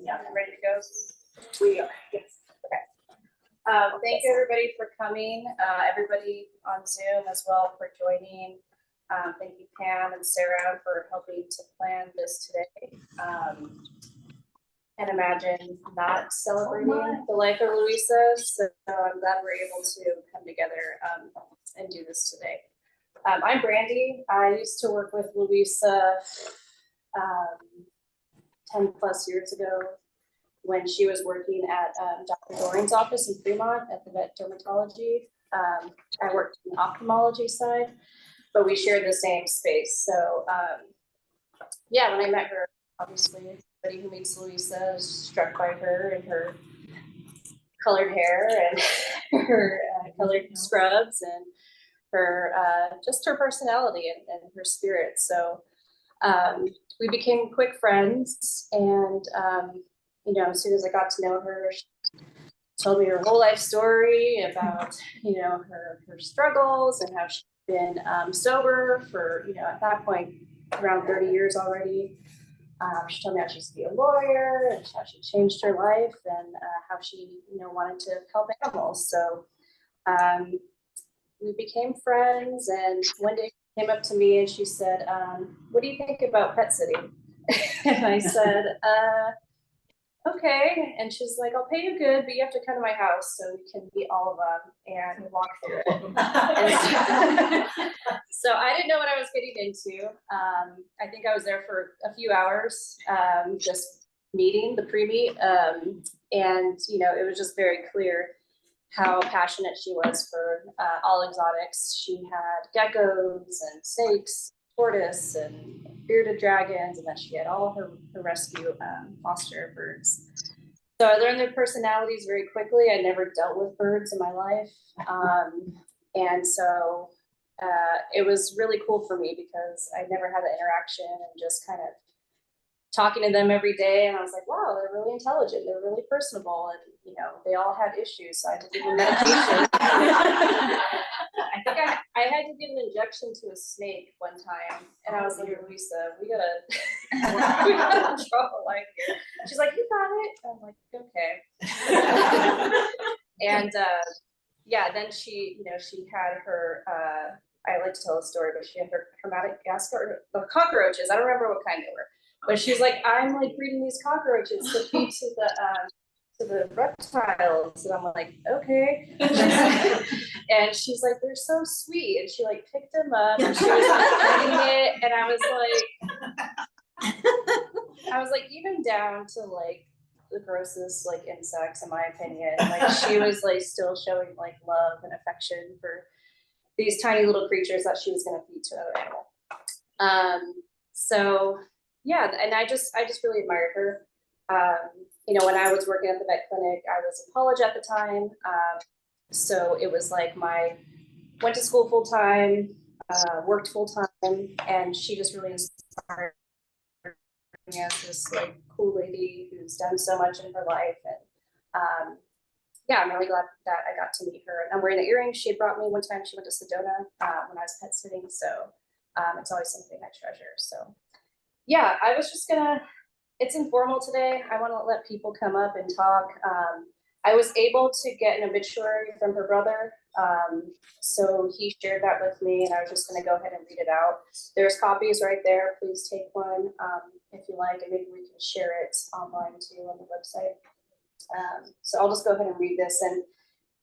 Yeah, ready to go? We are, yes. Okay. Thank you everybody for coming, everybody on Zoom as well for joining. Thank you Pam and Sarah for helping to plan this today. And imagine not celebrating the life of Louisa, so I'm glad we're able to come together and do this today. I'm Brandy. I used to work with Louisa 10 plus years ago when she was working at Dr. Doring's office in Fremont at the vet dermatology. I worked in the ophthalmology side, but we shared the same space. So yeah, when I met her, obviously everybody who meets Louisa is struck by her and her colored hair and her colored scrubs and her just her personality and her spirit. So we became quick friends, and you know, as soon as I got to know her, she told me her whole life story about, you know, her struggles and how she's been sober for, you know, at that point around 30 years already. She told me how she used to be a lawyer and how she changed her life and how she, you know, wanted to help animals. So we became friends, and one day she came up to me and she said, what do you think about pet sitting? And I said, okay. And she's like, I'll pay you good, but you have to come to my house so we can meet all of them and walk through it. So I didn't know what I was getting into. I think I was there for a few hours, just meeting, the pre-meet. And, you know, it was just very clear how passionate she was for all exotics. She had geckos and snakes, tortoise and bearded dragons, and then she had all her rescue foster birds. So I learned their personalities very quickly. I never dealt with birds in my life. And so it was really cool for me because I never had that interaction and just kind of talking to them every day. And I was like, wow, they're really intelligent. They're really personable. And, you know, they all had issues. So I had to give them medication. I think I had to give an injection to a snake one time. And I was like, Louisa, we gotta draw a line here. She's like, you got it. I'm like, okay. And yeah, then she, you know, she had her, I like to tell a story, but she had her chromatic gas the cockroaches. I don't remember what kind they were. But she's like, I'm like breeding these cockroaches to feed to the reptiles, and I'm like, okay. And she's like, they're so sweet, and she like picked them up, and she was eating it, and I was like, even down to like the grossest like insects, in my opinion, like she was like still showing like love and affection for these tiny little creatures that she was going to feed to another animal. So. Yeah, and I just really admired her. You know, when I was working at the vet clinic, I was in college at the time. So it was like went to school full time, worked full time, and she just really inspired me as this like cool lady who's done so much in her life. And yeah, I'm really glad that I got to meet her. And I'm wearing the earrings she had brought me one time. She went to Sedona when I was pet sitting. So it's always something I treasure. So. Yeah, I was just it's informal today. I want to let people come up and talk. I was able to get an obituary from her brother. So he shared that with me, and I was just going to go ahead and read it out. There's copies right there. Please take one if you like, and maybe we can share it online too on the website. So I'll just go ahead and read this. And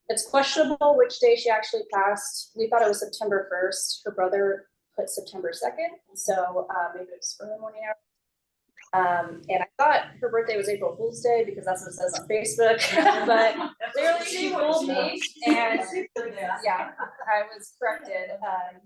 it's questionable which day she actually passed. We thought it was September 1st. Her brother put September 2nd, so maybe it was early morning hours. And I thought her birthday was April Fool's Day because that's what it says on Facebook, but clearly she fooled me, and yeah, I was corrected.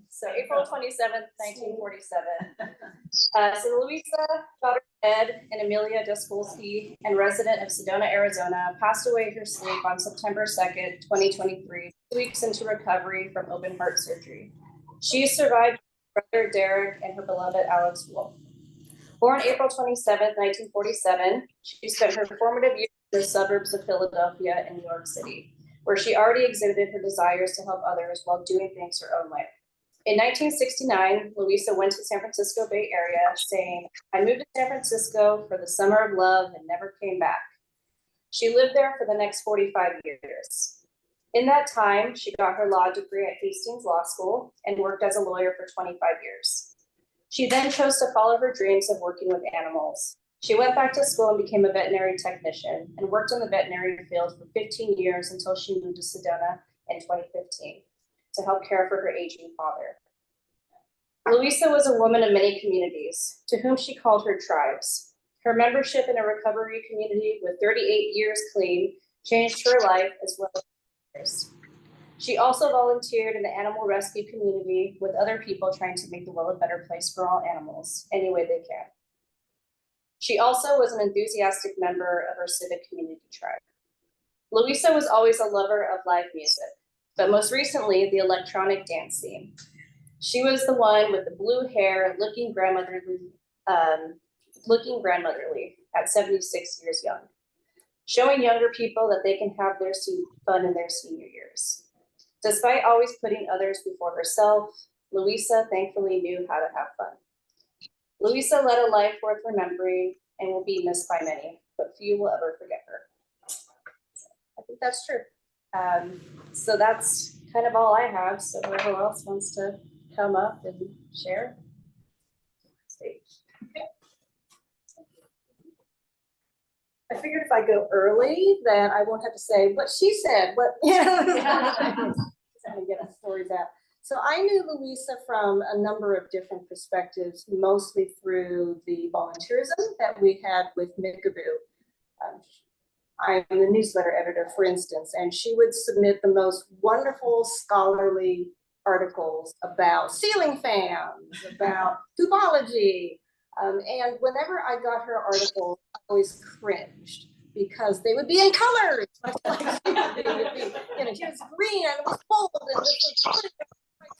So April 27th, 1947. So Louisa, daughter Ed and Amelia Jaskulski, and resident of Sedona, Arizona, passed away in her sleep on September 2nd, 2023, 2 weeks into recovery from open heart surgery. She survived brother Derek and her beloved Alex Wolf. Born April 27th, 1947, she spent her formative years in the suburbs of Philadelphia and New York City, where she already exhibited her desires to help others while doing things her own way. In 1969, Louisa went to San Francisco Bay Area saying, "I moved to San Francisco for the summer of love and never came back." She lived there for the next 45 years. In that time, she got her law degree at Hastings Law School and worked as a lawyer for 25 years. She then chose to follow her dreams of working with animals. She went back to school and became a veterinary technician and worked in the veterinary field for 15 years until she moved to Sedona in 2015 to help care for her aging father. Louisa was a woman of many communities, to whom she called her tribes. Her membership in a recovery community with 38 years clean changed her life as well as hers. She also volunteered in the animal rescue community with other people trying to make the world a better place for all animals, any way they can. She also was an enthusiastic member of her civic community tribe. Louisa was always a lover of live music, but most recently, the electronic dance scene. She was the one with the blue hair, looking grandmotherly at 76 years young, showing younger people that they can have their fun in their senior years. Despite always putting others before herself, Louisa thankfully knew how to have fun. Louisa led a life worth remembering and will be missed by many, but few will ever forget her. I think that's true. So that's kind of all I have. So whoever else wants to come up and share. Stage. Okay. I figured if I go early, then I won't have to say what she said, what, you know, to get our stories out. So I knew Louisa from a number of different perspectives, mostly through the volunteerism that we had with Mickaboo. I'm the newsletter editor, for instance, and she would submit the most wonderful scholarly articles about ceiling fans, about tubology. And whenever I got her articles, I always cringed because they would be in colors. You know, here's green and it was bold and this was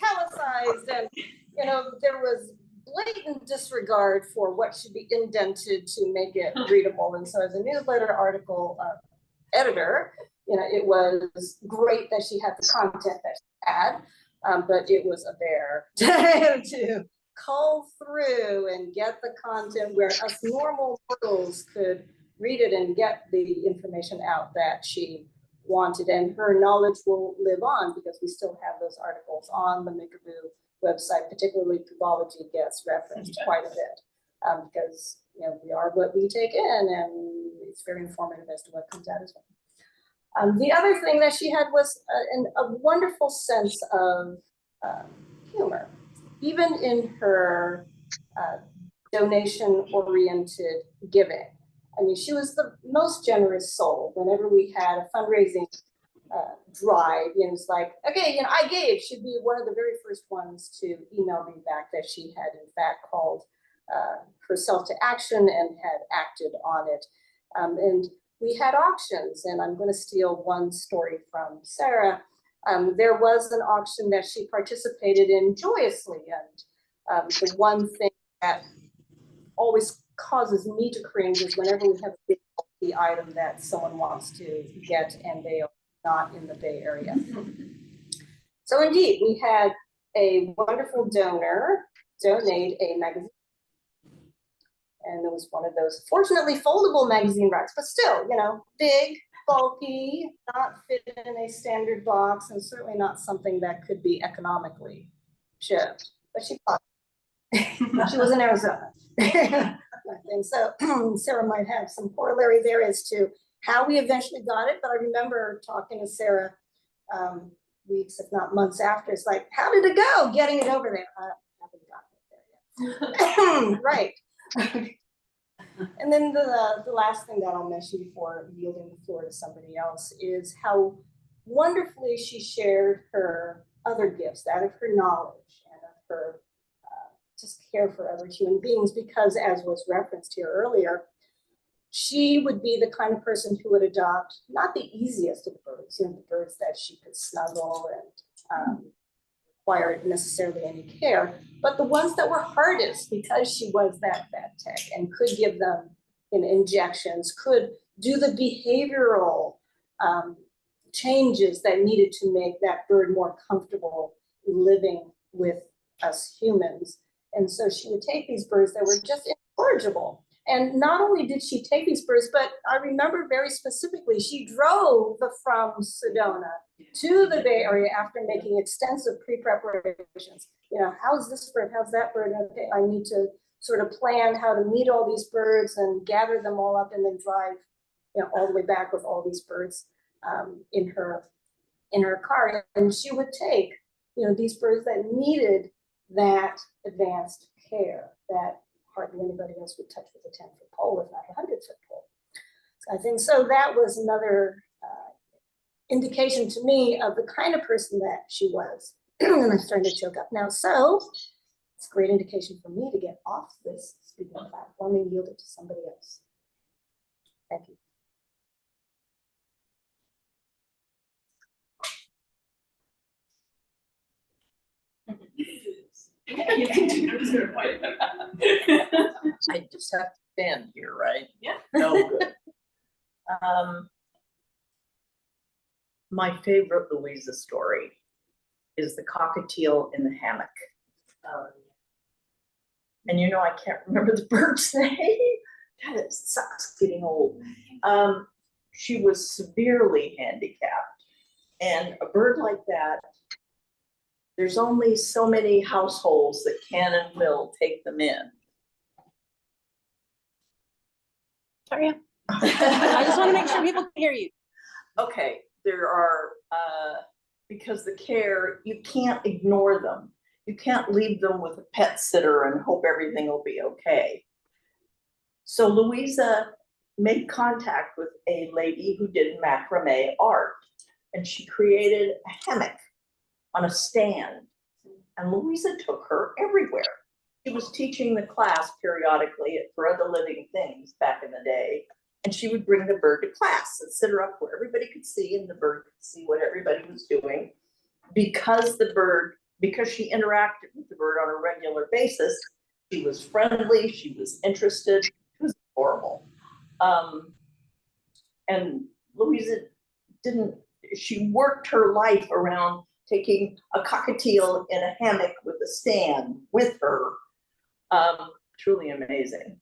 italicized, and you know, there was blatant disregard for what should be indented to make it readable. And so as a newsletter article editor, you know, it was great that she had the content that she had, but it was a bear to cull through and get the content where us normal mortals could read it and get the information out that she wanted. And her knowledge will live on because we still have those articles on the Mickaboo website, particularly tubology gets referenced quite a bit because, you know, we are what we take in, and it's very informative as to what comes out as well. The other thing that she had was a wonderful sense of humor, even in her donation-oriented giving. I mean, she was the most generous soul. Whenever we had a fundraising drive, you know, it's like, okay, you know, I gave. She'd be one of the very first ones to email me back that she had, in fact, called herself to action and had acted on it. And we had auctions, and I'm going to steal one story from Sarah. There was an auction that she participated in joyously, and the one thing that always causes me to cringe is whenever we have a big bulky item that someone wants to get and they are not in the Bay Area. So indeed, we had a wonderful donor donate a magazine. And it was one of those, fortunately, foldable magazine racks, but still, you know, big, bulky, not fit in a standard box, and certainly not something that could be economically shipped. But she bought it. She was in Arizona. And so Sarah might have some corollary there as to how we eventually got it. But I remember talking to Sarah weeks, if not months after. It's like, how did it go getting it over there? I haven't gotten it there yet. Right. And then the last thing that I'll mention before yielding the floor to somebody else is how wonderfully she shared her other gifts, that of her knowledge and of her just care for other human beings, because as was referenced here earlier, she would be the kind of person who would adopt not the easiest of the birds, you know, the birds that she could snuggle and require necessarily any care, but the ones that were hardest because she was that tech and could give them injections, could do the behavioral changes that needed to make that bird more comfortable living with us humans. And so she would take these birds that were just incorrigible. And not only did she take these birds, but I remember very specifically, she drove from Sedona to the Bay Area after making extensive pre-preparations. You know, how's this bird, how's that bird? Okay, I need to sort of plan how to meet all these birds and gather them all up and then drive, you know, all the way back with all these birds in her car. And she would take, you know, these birds that needed that advanced care that hardly anybody else would touch with a 10-foot pole, if not a 100-foot pole. So I think so that was another indication to me of the kind of person that she was. And I'm starting to choke up now. So it's a great indication for me to get off this speaking platform and yield it to somebody else. Thank you. I just have to stand here, right? Yeah. No good. My favorite Louisa story is the cockatiel in the hammock. And you know, I can't remember the bird's name. God, it sucks getting old. She was severely handicapped. And a bird like that, there's only so many households that can and will take them in. Sorry. I just want to make sure people can hear you. Okay, there are, because the care, you can't ignore them. You can't leave them with a pet sitter and hope everything will be okay. So Louisa made contact with a lady who did macrame art, and she created a hammock on a stand, and Louisa took her everywhere. She was teaching the class periodically at For Other Living Things back in the day, and she would bring the bird to class and sit her up where everybody could see, and the bird could see what everybody was doing. Because she interacted with the bird on a regular basis, she was friendly, she was interested, it was horrible. And Louisa she worked her life around taking a cockatiel in a hammock with a stand with her. Truly amazing.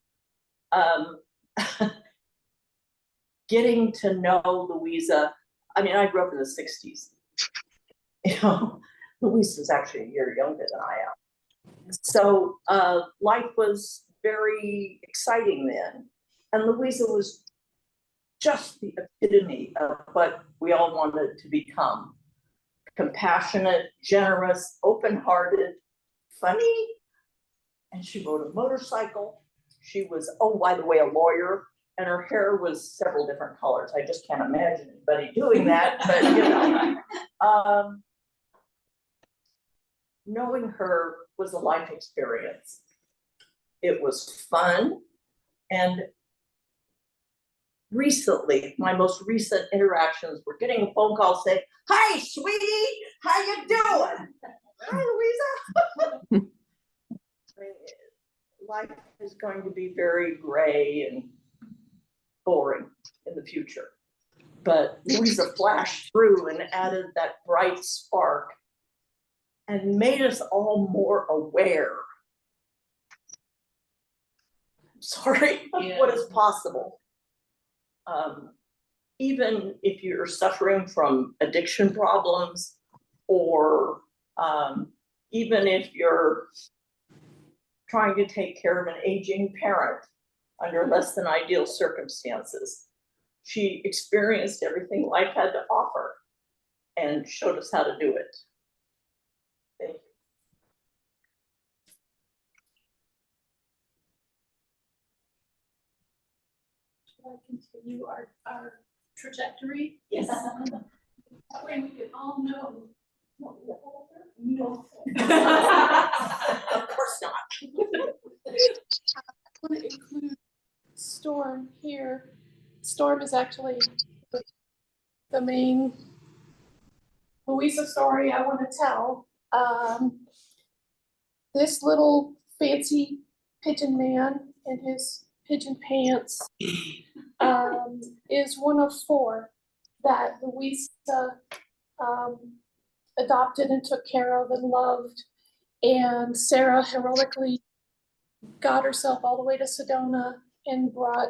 Getting to know Louisa, I mean, I grew up in the 60s. You know, Louisa's actually a year younger than I am. So life was very exciting then. And Louisa was just the epitome of what we all wanted to become. Compassionate, generous, open-hearted, funny, and she rode a motorcycle. She was, oh, by the way, a lawyer, and her hair was several different colors. I just can't imagine anybody doing that, but you know. Knowing her was a life experience. It was fun, and recently, my most recent interactions were getting a phone call saying, "Hi, sweetie, how you doing?" Hi, Louisa. Life is going to be very gray and boring in the future. But Louisa flashed through and added that bright spark and made us all more aware. Sorry, what is possible. Even if you're suffering from addiction problems, or even if you're trying to take care of an aging parent under less than ideal circumstances, she experienced everything life had to offer and showed us how to do it. Thank you. Should I continue our trajectory? Yes. That way we can all know what we're older. No. Of course not. I want to include Storm here. Storm is actually the main Louisa story I want to tell. This little fancy pigeon man in his pigeon pants is one of 4 that Louisa adopted and took care of and loved. And Sarah heroically got herself all the way to Sedona and brought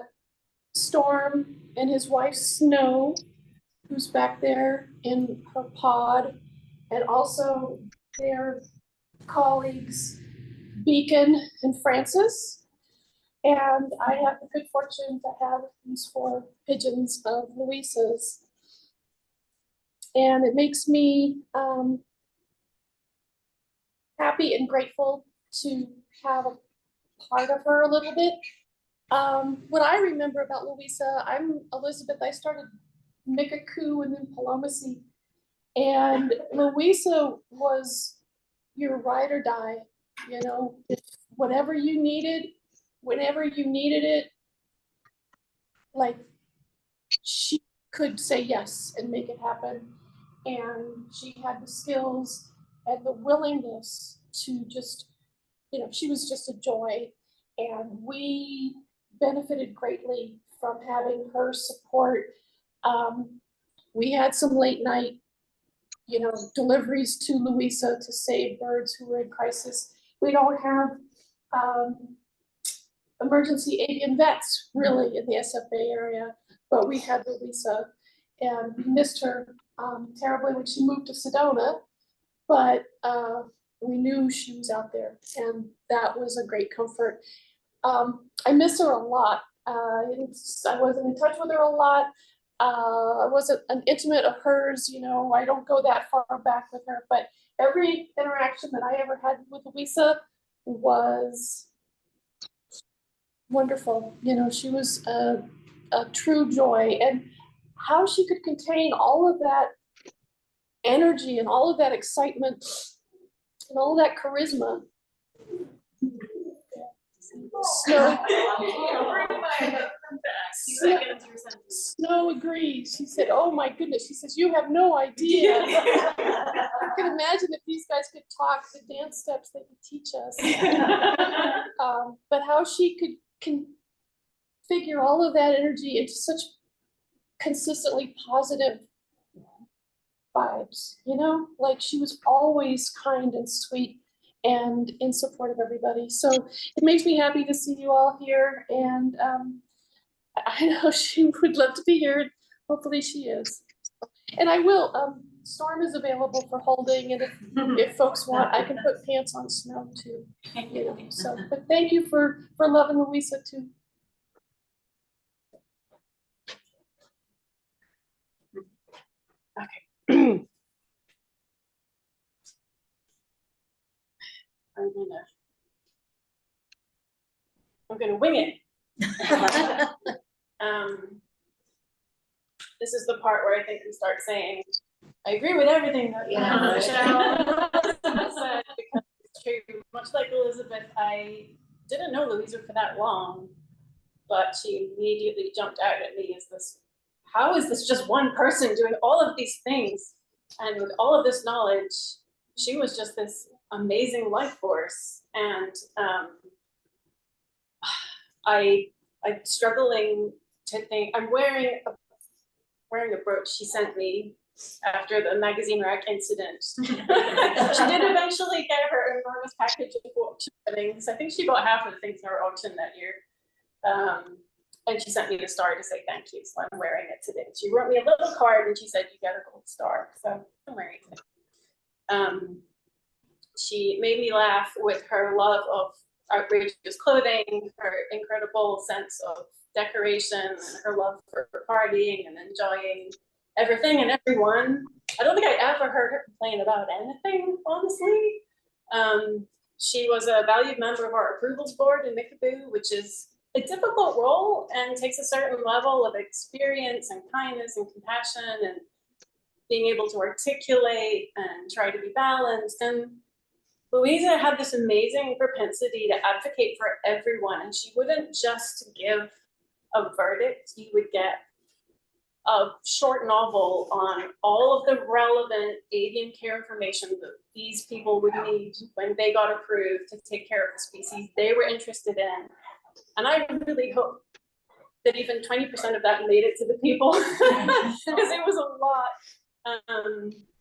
Storm and his wife Snow, who's back there in her pod, and also their colleagues Beacon and Francis. And I have the good fortune to have these 4 pigeons of Louisa's. And it makes me happy and grateful to have a part of her a little bit. What I remember about Louisa, I'm Elizabeth, I started Mickaboo and then Palomacy. And Louisa was your ride or die, you know, if whatever you needed, whenever you needed it, like she could say yes and make it happen. And she had the skills and the willingness to just, you know, she was just a joy. And we benefited greatly from having her support. We had some late night, you know, deliveries to Louisa to save birds who were in crisis. We don't have emergency avian vets really in the SFA area, but we had Louisa, and we missed her terribly when she moved to Sedona, but we knew she was out there, and that was a great comfort. I miss her a lot. I wasn't in touch with her a lot. I wasn't an intimate of hers, you know, I don't go that far back with her, but every interaction that I ever had with Louisa was wonderful. You know, she was a true joy, and how she could contain all of that energy and all of that excitement and all of that charisma. Snow agrees. She said, "Oh my goodness," she says, "you have no idea." I can imagine if these guys could talk the dance steps they could teach us. But how she can figure all of that energy into such consistently positive vibes, you know, like she was always kind and sweet and in support of everybody. So it makes me happy to see you all here, and I know she would love to be here. Hopefully she is. And I will, Storm is available for holding, and if folks want, I can put pants on Snow too, you know, so, but thank you for loving Louisa too. Okay. I'm gonna wing it. This is the part where I think we start saying, I agree with everything that Michelle said, because it's true. Much like Elizabeth, I didn't know Louisa for that long, but she immediately jumped out at me as this, how is this just one person doing all of these things? And with all of this knowledge, she was just this amazing life force. And I'm struggling to think, I'm wearing a brooch she sent me after the magazine rack incident. She did eventually get her enormous package of auction winnings. I think she bought half of the things in her auction that year. And she sent me the star to say thank you, so I'm wearing it today. She wrote me a little card and she said, you get a gold star, so I'm wearing it today. She made me laugh with her love of outrageous clothing, her incredible sense of decoration, and her love for partying and enjoying everything and everyone. I don't think I ever heard her complain about anything, honestly. She was a valued member of our approvals board in Mickaboo, which is a difficult role and takes a certain level of experience and kindness and compassion and being able to articulate and try to be balanced. And Louisa had this amazing propensity to advocate for everyone, and she wouldn't just give a verdict. You would get a short novel on all of the relevant avian care information that these people would need when they got approved to take care of the species they were interested in. And I really hope that even 20% of that made it to the people, because it was a lot.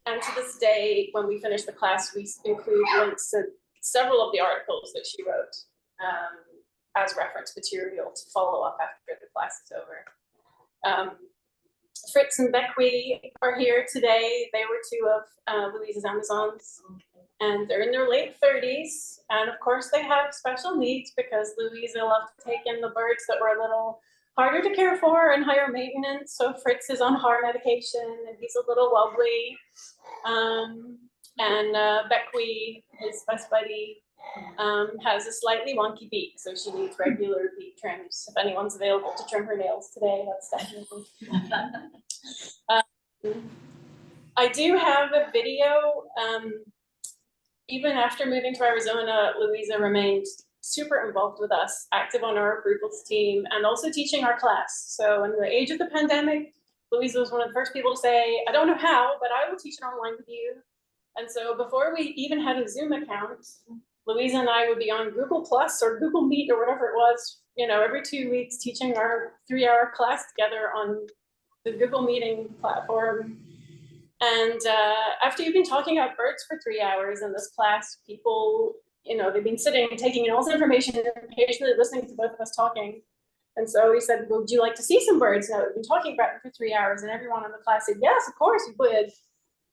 And to this day, when we finish the class, we include links to several of the articles that she wrote as reference material to follow up after the class is over. Fritz and Becky are here today. They were two of Louisa's Amazons, and they're in their late 30s. And of course they have special needs because Louisa loved to take in the birds that were a little harder to care for and higher maintenance. So Fritz is on heart medication and he's a little wobbly. Becky, his best buddy, has a slightly wonky beak, so she needs regular beak trims. If anyone's available to trim her nails today, that's definitely. I do have a video. Even after moving to Arizona, Louisa remained super involved with us, active on our approvals team, and also teaching our class. So in the age of the pandemic, Louisa was one of the first people to say, I don't know how, but I will teach it online with you. And so before we even had a Zoom account, Louisa and I would be on Google Plus or Google Meet or whatever it was, every 2 weeks teaching our 3-hour class together on the Google Meeting platform. And after you've been talking about birds for 3 hours in this class, people, they've been sitting and taking in all this information and occasionally listening to both of us talking. And so we said, well, would you like to see some birds? Now we've been talking about it for 3 hours, and everyone in the class said, yes, of course we would.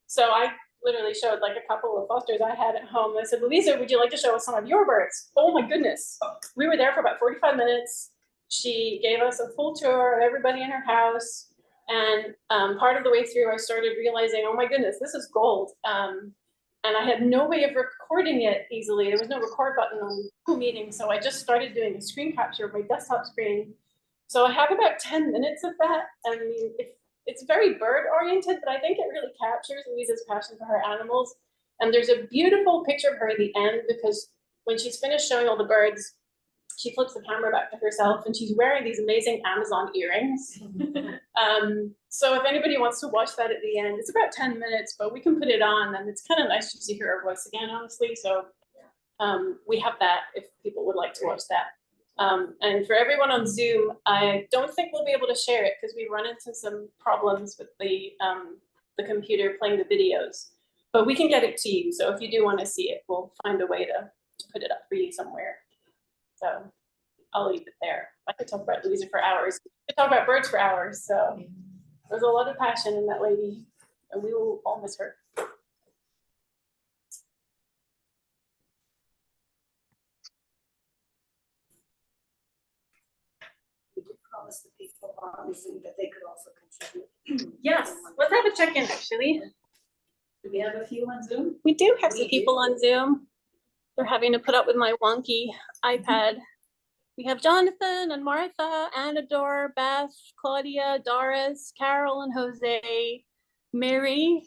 So I literally showed like a couple of fosters I had at home. I said, Louisa, would you like to show us some of your birds? Oh my goodness. We were there for about 45 minutes. She gave us a full tour of everybody in her house. And part of the way through, I started realizing, oh my goodness, this is gold. And I had no way of recording it easily. There was no record button on Google Meeting. So I just started doing a screen capture of my desktop screen. So I have about 10 minutes of that. I mean, it's very bird oriented, but I think it really captures Louisa's passion for her animals. And there's a beautiful picture of her at the end because when she's finished showing all the birds, she flips the camera back to herself and she's wearing these amazing Amazon earrings. So if anybody wants to watch that at the end, it's about 10 minutes, but we can put it on and it's kind of nice to hear her voice again, honestly. So we have that if people would like to watch that. And for everyone on Zoom, I don't think we'll be able to share it because we run into some problems with the computer playing the videos, but we can get it to you. So if you do want to see it, we'll find a way to put it up for you somewhere. So I'll leave it there. I could talk about Louisa for hours. I could talk about birds for hours. So there's a lot of passion in that lady and we will all miss her. Promise the people on Zoom that they could also contribute. Yes, let's have a check-in actually. Do we have a few on Zoom? We do have some people on Zoom. They're having to put up with my wonky iPad. We have Jonathan and Martha, Anador, Beth, Claudia, Doris, Carol and Jose, Mary,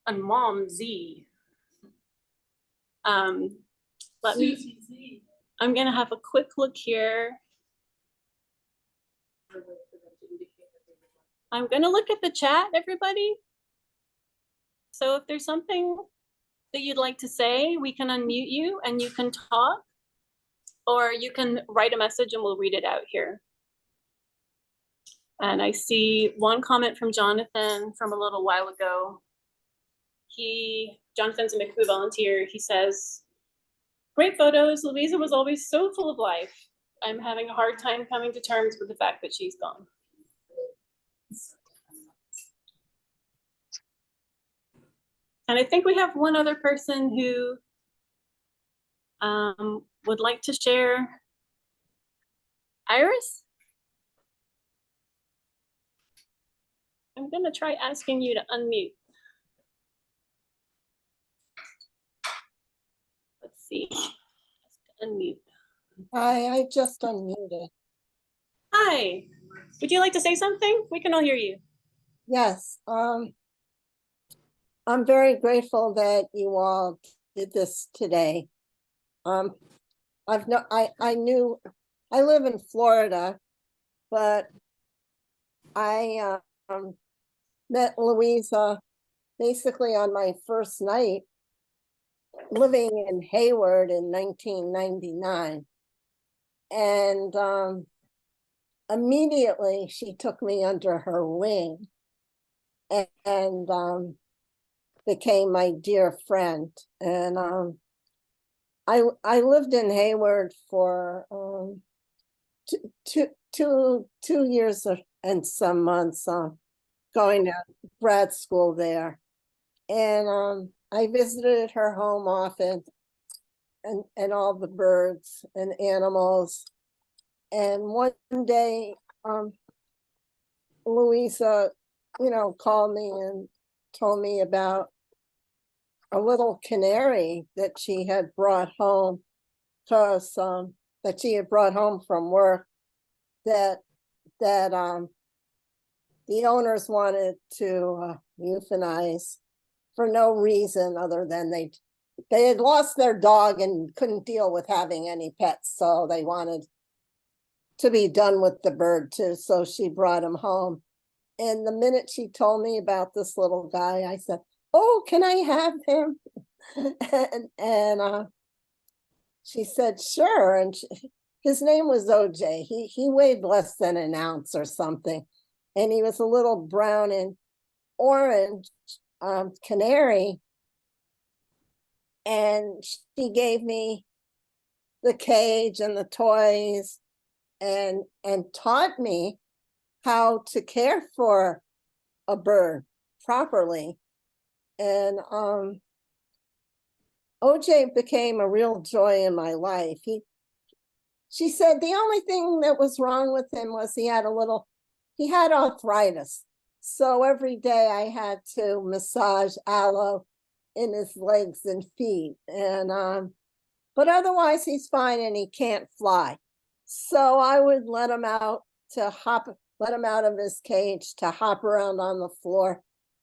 and Mom Z. I'm gonna have a quick look here. I'm gonna look at the chat, everybody. So if there's something that you'd like to say, we can unmute you and you can talk, or you can write a message and we'll read it out here. And I see one comment from Jonathan from a little while ago. Jonathan's a Mickaboo volunteer. He says, great photos. Louisa was always so full of life. I'm having a hard time coming to terms with the fact that she's gone. And I think we have one other person who would like to share. Iris? I'm gonna try asking you to unmute. Let's see, unmute. Hi, I just unmuted. Hi, would you like to say something? We can all hear you. Yes, I'm very grateful that you all did this today. I live in Florida, but I met Louisa basically on my first night living in Hayward in 1999. And immediately she took me under her wing and became my dear friend. And I lived in Hayward for two years and some months, going to grad school there. And I visited her home often, and all the birds and animals. And one day, Louisa, called me and told me about a little canary that she had brought home, because that she had brought home from work, that the owners wanted to euthanize for no reason other than they had lost their dog and couldn't deal with having any pets, so they wanted to be done with the bird too. So she brought him home. And the minute she told me about this little guy, I said, "Oh, can I have him?" and she said, "Sure." And his name was OJ. He weighed less than an ounce or something, and he was a little brown and orange canary. And she gave me the cage and the toys, and taught me how to care for a bird properly. And OJ became a real joy in my life. She said the only thing that was wrong with him was he had arthritis. So every day I had to massage aloe in his legs and feet. And but otherwise he's fine, and he can't fly. So I would let him out of his cage to hop around on the floor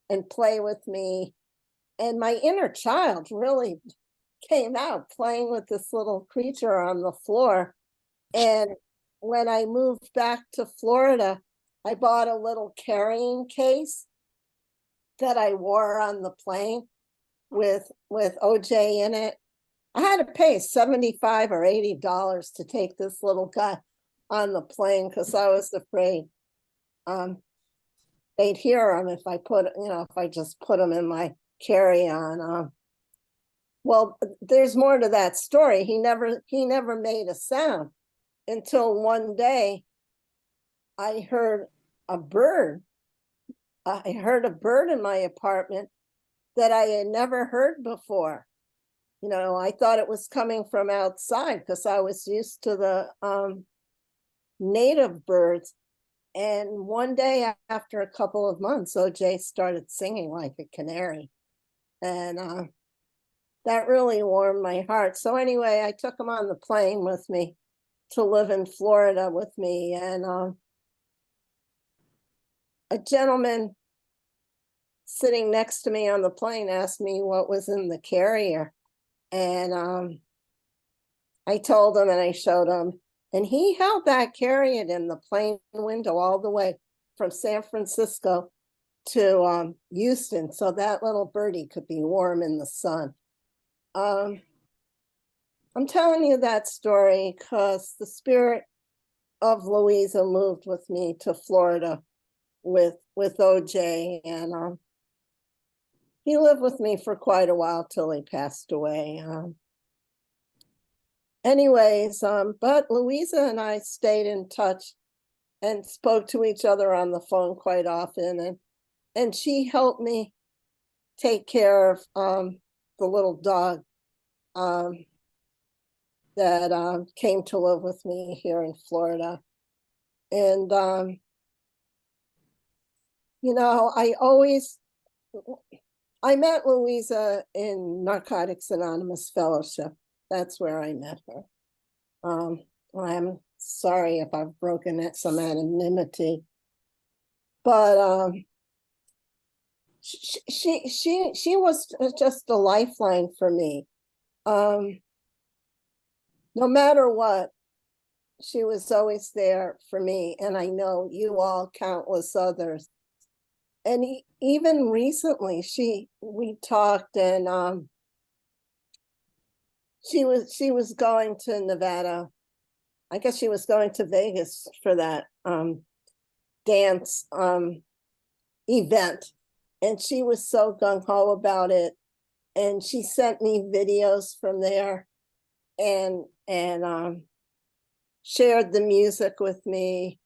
and play with me. And my inner child really came out playing with this little creature on the floor. And when I moved back to Florida, I bought a little carrying case that I wore on the plane with OJ in it. I had to pay $75 or $80 to take this little guy on the plane, because I was afraid they'd hear him if I just put him in my carry-on. Well, there's more to that story. He never made a sound until one day I heard a bird. I heard a bird in my apartment that I had never heard before. I thought it was coming from outside because I was used to the native birds. And one day after a couple of months, OJ started singing like a canary. And that really warmed my heart. So anyway, I took him on the plane with me to live in Florida with me. And a gentleman sitting next to me on the plane asked me what was in the carrier. And I told him, and I showed him, and he held that carrier in the plane window all the way from San Francisco to Houston, so that little birdie could be warm in the sun. I'm telling you that story because the spirit of Louisa moved with me to Florida with OJ, and he lived with me for quite a while till he passed away. But Louisa and I stayed in touch and spoke to each other on the phone quite often, and she helped me take care of the little dog that came to live with me here in Florida. And I met Louisa in Narcotics Anonymous Fellowship. That's where I met her. I'm sorry if I've broken some anonymity, but she was just a lifeline for me. No matter what, she was always there for me, and I know you all, countless others. And even recently, we talked, and she was going to Nevada. I guess she was going to Vegas for that dance event, and she was so gung-ho about it. And she sent me videos from there, and shared the music with me.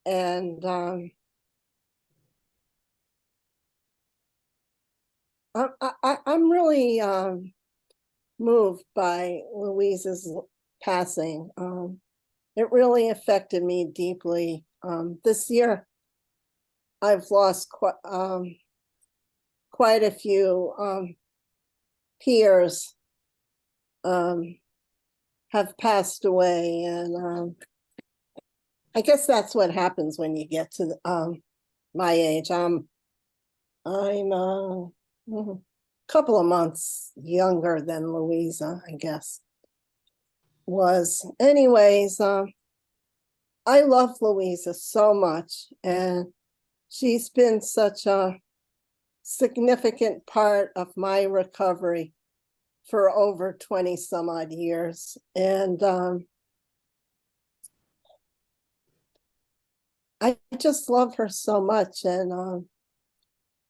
And I'm really moved by Louisa's passing. It really affected me deeply. This year, I've lost quite a few peers have passed away, and I guess that's what happens when you get to my age. I'm a couple of months younger than Louisa, I guess. Was. Anyways, I love Louisa so much, and she's been such a significant part of my recovery for over 20 some odd years. And I just love her so much. And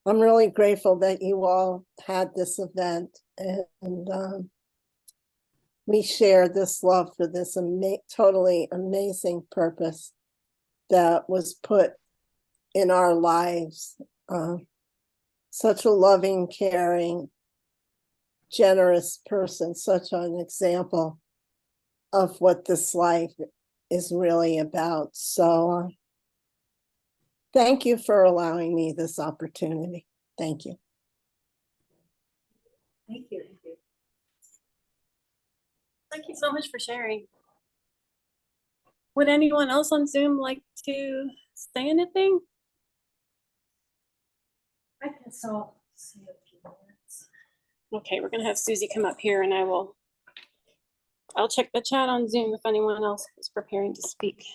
I'm really grateful that you all had this event, and we share this love for this totally amazing purpose that was put in our lives. Such a loving, caring, generous person, such an example of what this life is really about. So thank you for allowing me this opportunity. Thank you. Thank you. Thank you so much for sharing. Would anyone else on Zoom like to say anything? I guess I'll say a few minutes. Okay, we're gonna have Susie come up here and I'll check the chat on Zoom if anyone else is preparing to speak.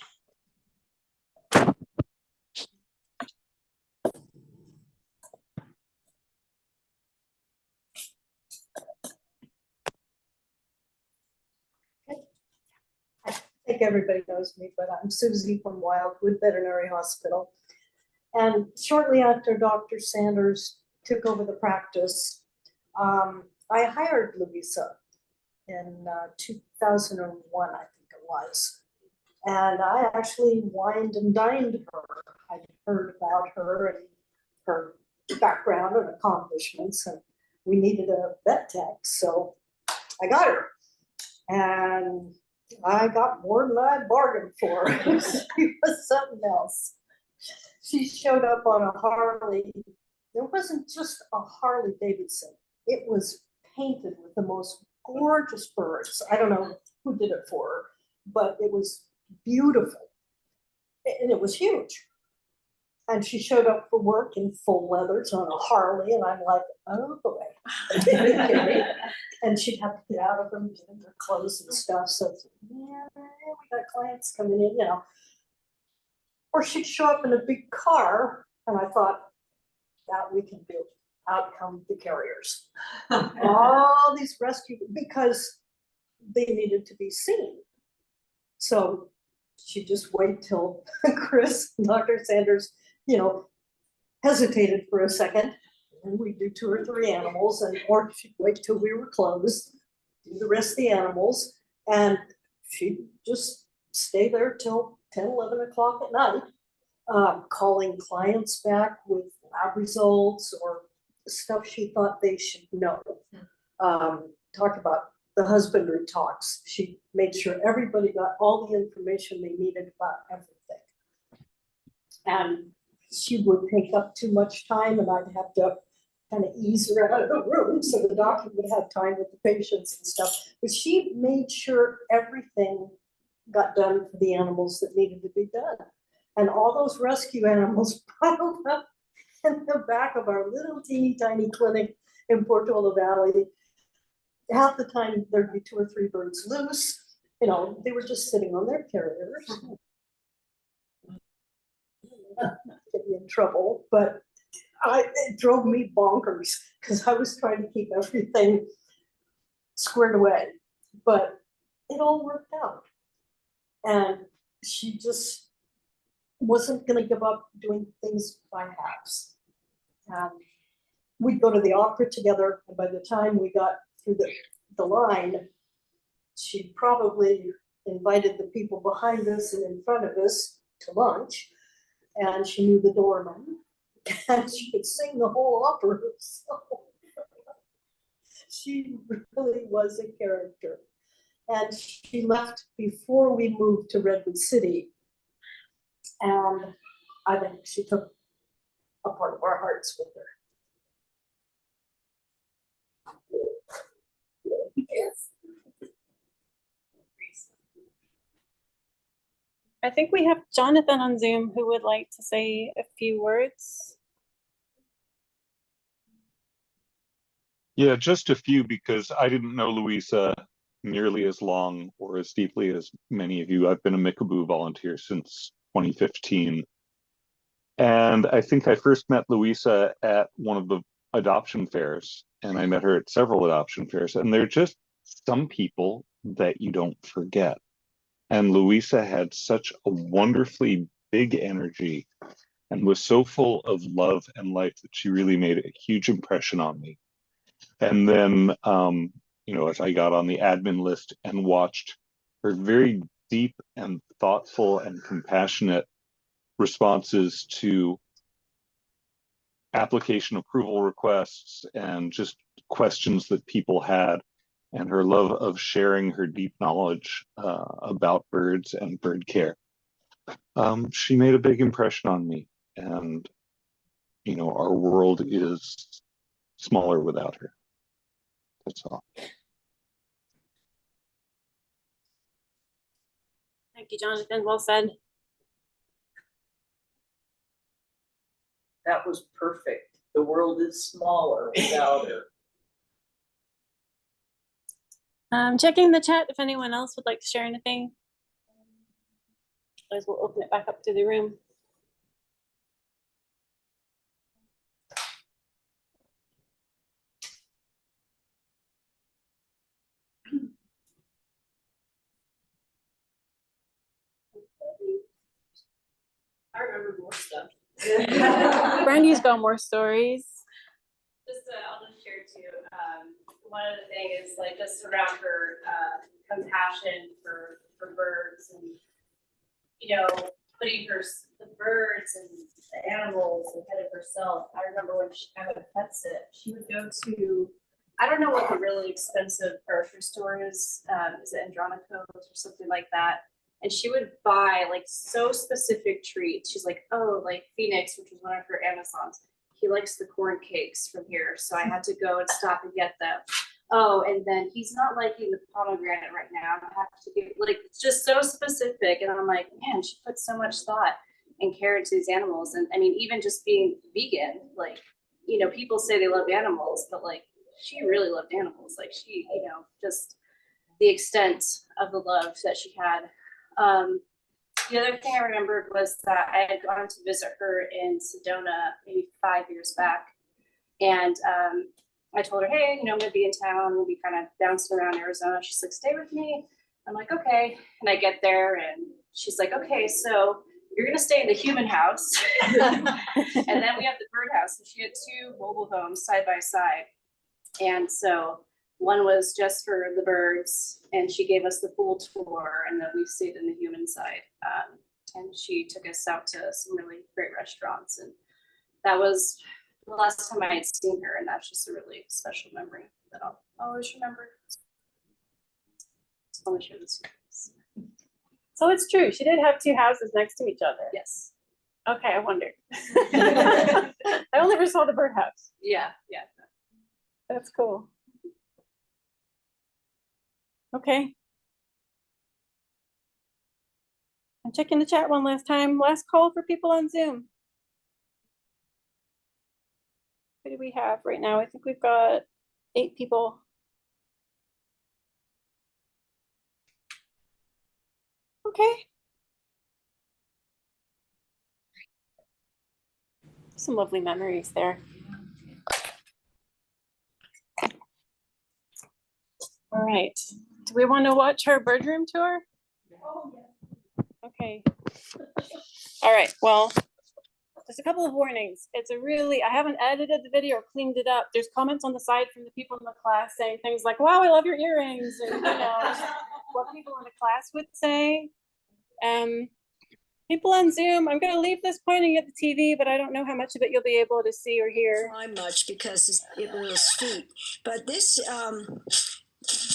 I think everybody knows me, but I'm Susie from Wildwood Veterinary Hospital. And shortly after Dr. Sanders took over the practice, I hired Louisa in 2001, I think it was. And I actually wined and dined her. I'd heard about her and her background and accomplishments, and we needed a vet tech, so I got her. And I got more than I bargained for. She was something else. She showed up on a Harley. There wasn't just a Harley Davidson. It was painted with the most gorgeous birds. I don't know who did it for her, but it was beautiful. And it was huge. And she showed up for work in full leathers on a Harley, and I'm like, oh boy. And she'd have to get out of them, get in their clothes and stuff. So yeah, we got clients coming in, you know. Or she'd show up in a big car, and I thought, that we can do. Out come the carriers. All these rescue, because they needed to be seen. So she just wait till Chris, Dr. Sanders, you know, hesitated for a second. And we'd do 2 or 3 animals, and or she'd wait till we were closed, do the rest of the animals, and she'd just stay there till 10, 11 o'clock at night, calling clients back with lab results or stuff she thought they should know. Talk about the husbandry talks. She made sure everybody got all the information they needed about everything. And she would take up too much time, and I'd have to kind of ease her out of the room so the doctor would have time with the patients and stuff. But she made sure everything got done for the animals that needed to be done. And all those rescue animals piled up in the back of our little teeny tiny clinic in Portola Valley. Half the time there'd be 2 or 3 birds loose. You know, they were just sitting on their carriers. Get me in trouble, but it drove me bonkers because I was trying to keep everything squared away, but it all worked out. And she just wasn't going to give up doing things by halves. We'd go to the opera together, and by the time we got through the line, she probably invited the people behind us and in front of us to lunch. And she knew the doorman and she could sing the whole opera. So she really was a character. And she left before we moved to Redwood City. And I think she took a part of our hearts with her. Yes. I think we have Jonathan on Zoom who would like to say a few words. Yeah, just a few, because I didn't know Louisa nearly as long or as deeply as many of you. I've been a Mickaboo volunteer since 2015. And I think I first met Louisa at one of the adoption fairs, and I met her at several adoption fairs. And they're just some people that you don't forget. And Louisa had such a wonderfully big energy and was so full of love and life that she really made a huge impression on me. And then, you know, as I got on the admin list and watched her very deep and thoughtful and compassionate responses to application approval requests and just questions that people had, and her love of sharing her deep knowledge about birds and bird care, she made a big impression on me. And, you know, our world is smaller without her. That's all. Thank you, Jonathan. Well said. That was perfect. The world is smaller without her. Checking the chat if anyone else would like to share anything. Otherwise, we'll open it back up to the room. I remember more stuff. Brandy's got more stories. I'll just share too. One of the things is like just around her compassion for birds, and you know, putting the birds and the animals ahead of herself. I remember when I would pet sit, she would go to, I don't know what the really expensive grocery store is it Andronico's or something like that? And she would buy like so specific treats. She's like, oh, like Phoenix, which was one of her Amazons. He likes the corn cakes from here. So I had to go and stop and get them. Oh, and then he's not liking the pomegranate right now. I have to get, like, it's just so specific. And I'm like, man, she put so much thought and care into these animals. And I mean, even just being vegan, like, you know, people say they love animals, but like, she really loved animals. Like she, you know, just the extent of the love that she had. The other thing I remembered was that I had gone to visit her in Sedona maybe 5 years back. And I told her, hey, you know, I'm gonna be in town. We'll be kind of bouncing around Arizona. She's like, stay with me. I'm like, okay. And I get there and she's like, okay, so you're gonna stay in the human house. And then we have the bird house. And she had two mobile homes side by side. And so one was just for the birds, and she gave us the full tour, and then we stayed in the human side. And she took us out to some really great restaurants, and that was the last time I had seen her, and that's just a really special memory that I'll always remember. So I'll share this with you. So it's true. She did have two houses next to each other. Yes. Okay, I wondered. I only ever saw the birdhouse. Yeah. That's cool. Okay. I'm checking the chat one last time. Last call for people on Zoom. What do we have right now? I think we've got 8 people. Okay. Some lovely memories there. All right. Do we want to watch her bird room tour? Okay. All right. Well, there's a couple of warnings. It's a really, I haven't edited the video or cleaned it up. There's comments on the side from the people in the class saying things like, wow, I love your earrings. And, you know, what people in the class would say. People on Zoom, I'm gonna leave this pointing at the TV, but I don't know how much of it you'll be able to see or hear. Fly much because it was feet. But this,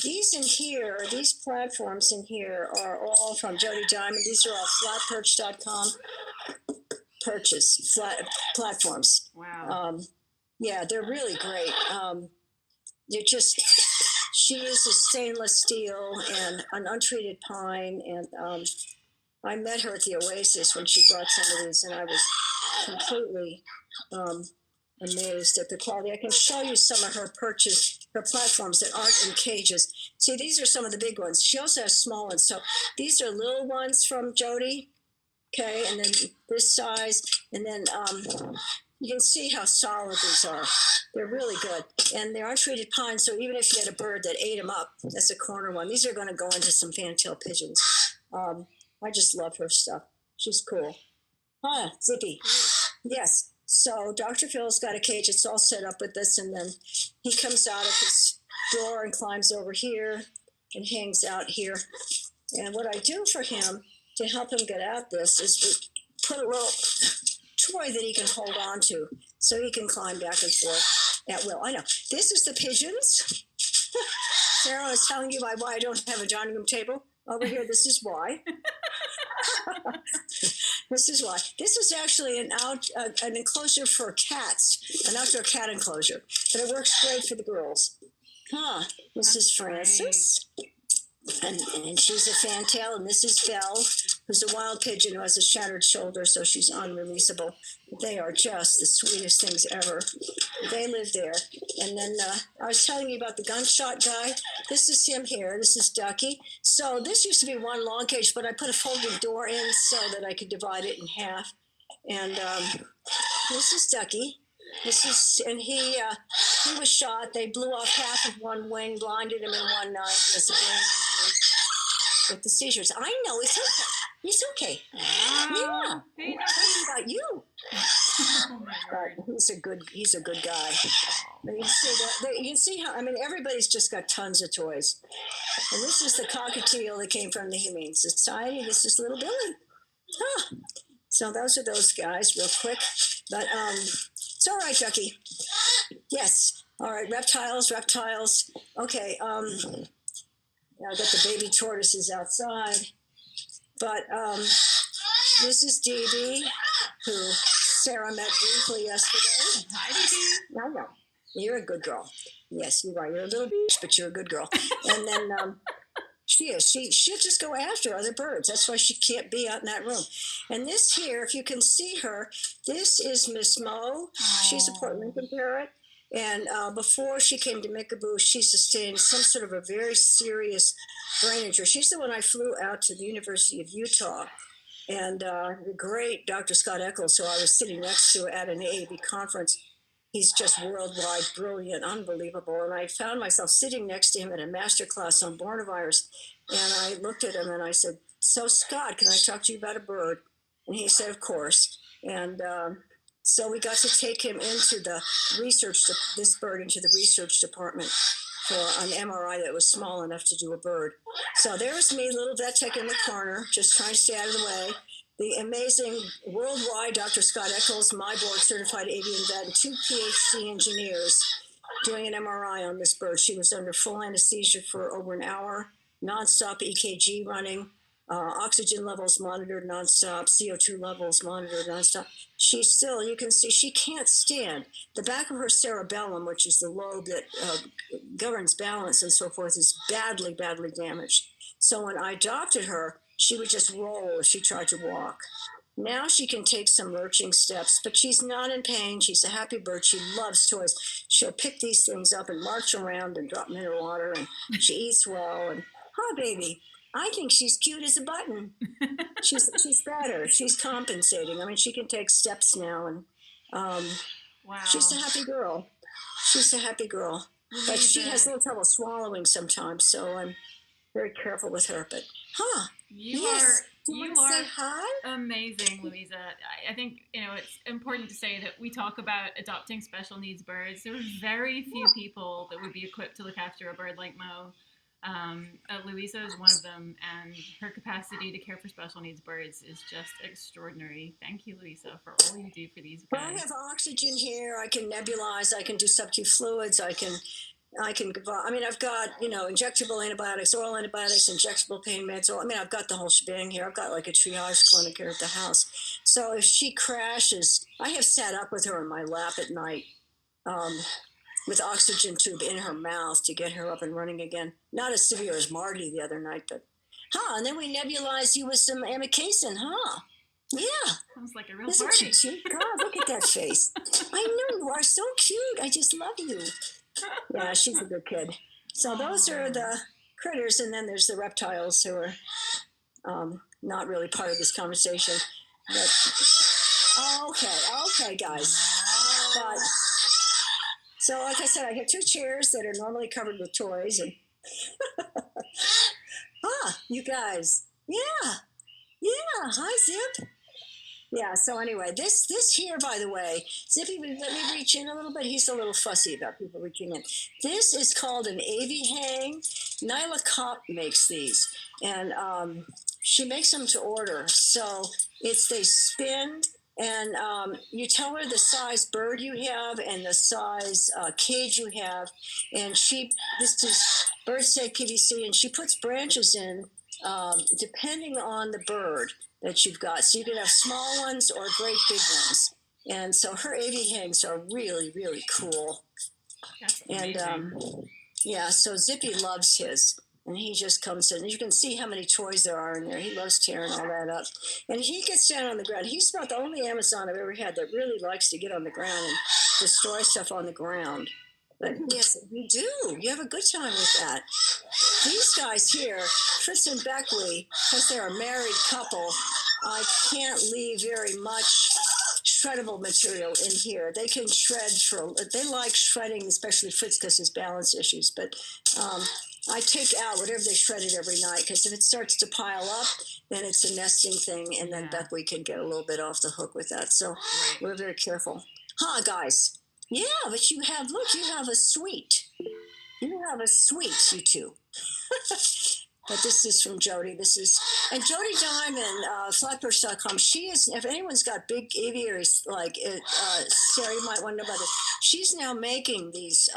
these in here, these platforms in here are all from Jody Diamond. These are all flatperch.com flat platforms. Wow. Yeah, they're really great. They're just, she uses stainless steel and an untreated pine. And I met her at the Oasis when she brought some of these, and I was completely amazed at the quality. I can show you some of her platforms that aren't in cages. See, these are some of the big ones. She also has small ones. So these are little ones from Jody. Okay, and then this size, and then you can see how solid these are. They're really good, and they're untreated pine. So even if you had a bird that ate them up, that's a corner one. These are going to go into some fantail pigeons. I just love her stuff. She's cool. Huh, Zippy. Yes. So Dr. Phil's got a cage. It's all set up with this, and then he comes out of his door and climbs over here and hangs out here. And what I do for him to help him get out this is we put a little toy that he can hold on to so he can climb back and forth at will. I know. This is the pigeons. Sarah was telling you why I don't have a dining room table. Over here, this is why. This is why. This is actually an enclosure for cats, an outdoor cat enclosure, but it works great for the girls. This is Frances, and she's a fantail, and this is Belle, who's a wild pigeon who has a shattered shoulder, so she's unreleasable. They are just the sweetest things ever. They live there. And then I was telling you about the gunshot guy. This is him here. This is Ducky. So this used to be one long cage, but I put a folding door in so that I could divide it in half. And this is Ducky. And he was shot. They blew off half of one wing, blinded him in one night. He has a brain injury with the seizures. I know, it's okay. He's okay. Wow. Yeah. I'm talking about you. Oh my word. He's a good guy. But you can see how, I mean, everybody's just got tons of toys. And this is the cockatiel that came from the Humane Society. This is little Billy. So those are those guys, real quick. But it's all right, Ducky. Yes. All right, reptiles. Okay. I got the baby tortoises outside. But this is Dee Dee, who Sarah met briefly yesterday. Hi, Dee. I know. You're a good girl. Yes, you are. You're a little bitch, but you're a good girl. And then she is. She'll just go after other birds. That's why she can't be out in that room. And this here, if you can see her, this is Miss Mo. She's a Port Lincoln parrot. And before she came to Mickaboo, she sustained some sort of a very serious brain injury. She's the one I flew out to the University of Utah. And the great Dr. Scott Eccles, who I was sitting next to at an AAB conference, he's just worldwide brilliant, unbelievable. And I found myself sitting next to him at a master class on bornavirus. And I looked at him and I said, "So Scott, can I talk to you about a bird?" And he said, "Of course." And so we got to take him into the this bird into the research department for an MRI that was small enough to do a bird. So there was me, little vet tech in the corner, just trying to stay out of the way. The amazing worldwide Dr. Scott Eccles, my board certified avian vet, and 2 PhD engineers doing an MRI on this bird. She was under full anesthesia for over an hour, nonstop EKG running, oxygen levels monitored nonstop, CO2 levels monitored nonstop. She's still, you can see, she can't stand. The back of her cerebellum, which is the lobe that governs balance and so forth, is badly, badly damaged. So when I adopted her, she would just roll if she tried to walk. Now she can take some lurching steps, but she's not in pain. She's a happy bird. She loves toys. She'll pick these things up and march around and drop them in her water, and she eats well. And, baby, I think she's cute as a button. She's better. She's compensating. I mean, she can take steps now, and Wow. she's a happy girl. She's a happy girl. But she has a little trouble swallowing sometimes, so I'm very careful with her. But, You yes. are You want to say hi? amazing, Louisa. I think, it's important to say that we talk about adopting special needs birds. There are very few people that would be equipped to look after a bird like Mo. Louisa is one of them, and her capacity to care for special needs birds is just extraordinary. Thank you, Louisa, for all you do for these Well, I guys. have oxygen here. I can nebulize. I can do sub-Q fluids. I can I mean, I've got, injectable antibiotics, oral antibiotics, injectable pain meds. I've got the whole shebang here. I've got like a triage clinic here at the house. So if she crashes, I have sat up with her in my lap at night, with oxygen tube in her mouth to get her up and running again. Not as severe as Marty the other night, but, and then we nebulized you with some amikacin, Yeah. Sounds like a real Isn't party. she cute? God, look at that face. I know, you are so cute. I just love you. Yeah, she's a good kid. So those are the critters, and then there's the reptiles who are not really part of this conversation. But okay, guys. But so, like I said, I have 2 chairs that are normally covered with toys, and you guys, yeah, hi Zip. Yeah, so anyway, this here, by the way, Zippy, let me reach in a little bit. He's a little fussy about people reaching in. This is called an AV hang. Nyla Kopp makes these, and she makes them to order. So they spin, and you tell her the size bird you have and the size cage you have, and this is bird-safe PVC, and she puts branches in depending on the bird that you've got. So you can have small ones or great big ones. And so her AV hangs are really, really cool. That's and so Zippy loves his. And he just comes in. You can see how many toys there are in there. He loves tearing all that up. And he gets down on the ground. He's about the only Amazon I've ever had that really likes to get on the ground and destroy stuff on the ground. But yes, you do. You have a good time with that. These guys here, Fritz and Beckley, because they're a married couple, I can't leave very much shreddable material in here. They can shred they like shredding, especially Fritz because his balance issues. But I take out whatever they shredded every night, because if it starts to pile up, then it's a nesting thing, and then Beckley can get a little bit off the hook with that. So we're very careful. Guys? Yeah, but you have a suite. You have a suite, you two. But this is from Jody. And Jody Diamond, flatbush.com. She is, if anyone's got big aviaries like Sarah, you might want to know about this. She's now making these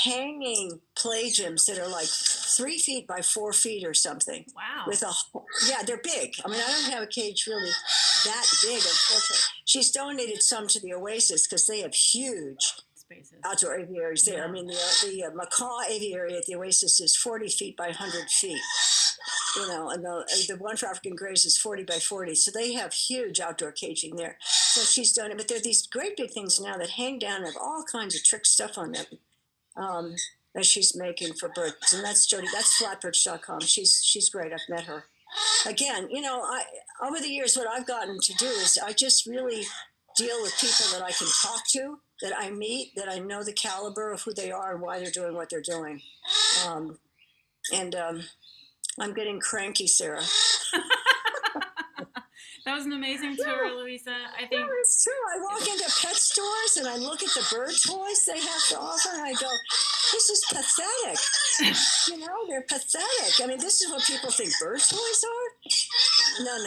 hanging play gyms that are like 3 feet by 4 feet or something. Wow. They're big. I don't have a cage really that big, unfortunately. She's donated some to the Oasis because they have huge spaces, outdoor aviaries there. Yeah. The Macaw aviary at the Oasis is 40 feet by 100 feet. And the one for African Greys is 40 by 40. So they have huge outdoor caging there. So she's done it. But there are these great big things now that hang down and have all kinds of trick stuff on them that she's making for birds. And that's Jody. That's flatbirds.com. She's great. I've met her. Again, over the years, what I've gotten to do is I just really deal with people that I can talk to, that I meet, that I know the caliber of who they are and why they're doing what they're doing. I'm getting cranky, Sarah. That was an amazing tour, Louisa. I think it's true. I walk into pet stores and I look at the bird toys they have to offer, and I go, this is pathetic. They're pathetic. This is what people think bird toys are? No.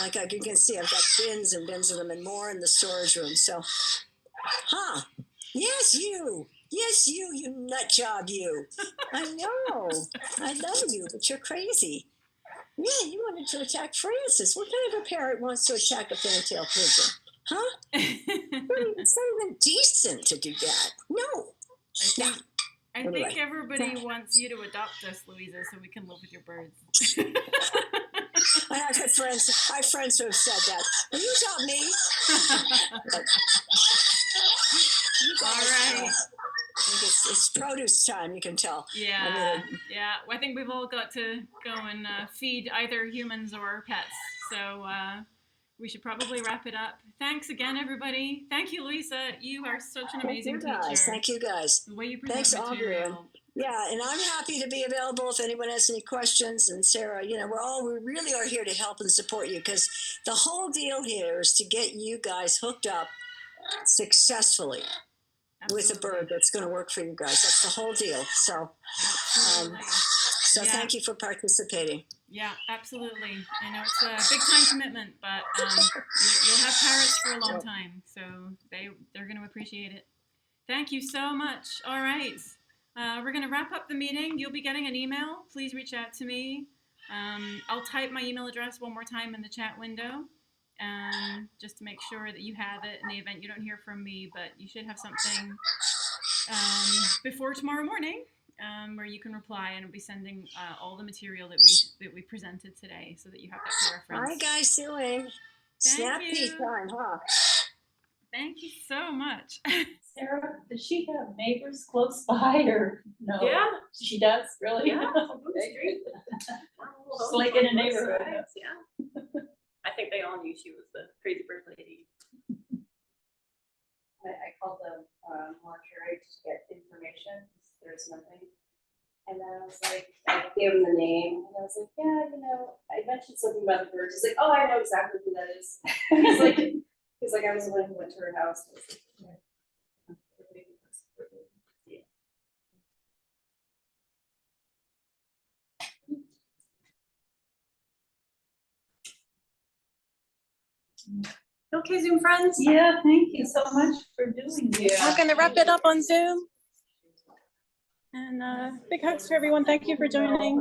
Like you can see, I've got bins and bins of them and more in the storage room. So, yes, you nut job, you. I know. I love you, but you're crazy. Yeah, you wanted to attack Francis. What kind of a parent wants to attack a fantail pigeon? It's not even decent to do that. No. I think everybody wants you to adopt us, Louisa, so we can live with your birds. I have friends who have said that. Will you adopt me? All right. I think it's produce time, you can tell. Yeah. I think we've all got to go and feed either humans or pets. So we should probably wrap it up. Thanks again, everybody. Thank you, Louisa. You are such an amazing teacher. Thank you, guys. The way you present material. Yeah, and I'm happy to be available if anyone has any questions. And Sarah, we really are here to help and support you, because the whole deal here is to get you guys hooked up successfully. with a bird that's going to work for you guys. That's the whole deal. So, so Yeah. thank you for participating. Yeah, absolutely. I know it's a big time commitment, but you'll have parrots for a long time, so they're going to appreciate it. Thank you so much. All right, we're going to wrap up the meeting. You'll be getting an email. Please reach out to me. I'll type my email address one more time in the chat window, just to make sure that you have it in the event you don't hear from me. But you should have something before tomorrow morning. Where you can reply, and I'll be sending all the material that we presented today, so that you have that for reference. How you guys doing? Snappy time, huh? Thank you so much. Sarah, does she have neighbors close by or no? Yeah. She does, really? Yeah. Just like in a neighborhood. Yeah. I think they all knew she was the crazy bird lady. I called the mortuary to get information, 'cause there's nothing. And then I was like, I gave him the name, and I was like, yeah, I mentioned something about the birds. He's like, oh, I know exactly who that is. he's like, I was the one who went to her house. I was like, yeah. Okay, Zoom friends. Yeah, thank you so much for doing this. We're gonna wrap it up on Zoom. And big hugs for everyone. Thank you for joining.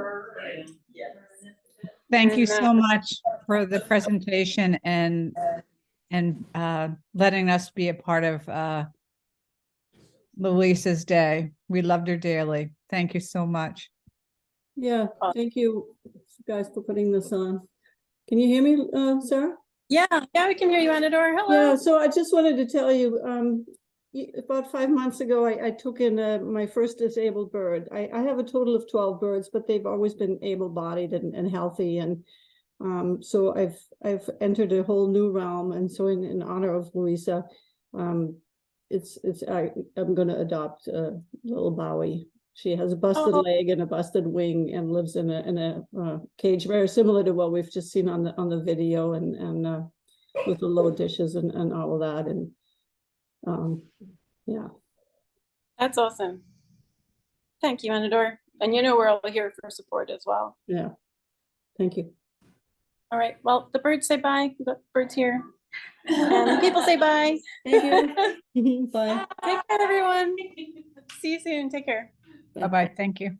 Thank you so much for the presentation and letting us be a part of Louisa's day. We loved her dearly. Thank you so much. Yeah, thank you guys for putting this on. Can you hear me, Sarah? Yeah, we can hear you, Anador. Hello. Yeah, so I just wanted to tell you, about 5 months ago, I took in my first disabled bird. I have a total of 12 birds, but they've always been able-bodied and healthy. And so I've entered a whole new realm. And so in honor of Louisa, I'm going to adopt little Bowie. She has a busted leg and a busted wing and lives in a cage very similar to what we've just seen on the video and with the low dishes and all of that. And yeah. That's awesome. Thank you, Anador. And we're all here for support as well. Yeah. Thank you. All right. Well, the birds say bye. We've got birds here. And the people say bye. Thank you. Bye. Take care, everyone. See you soon. Take care. Bye-bye. Thank you.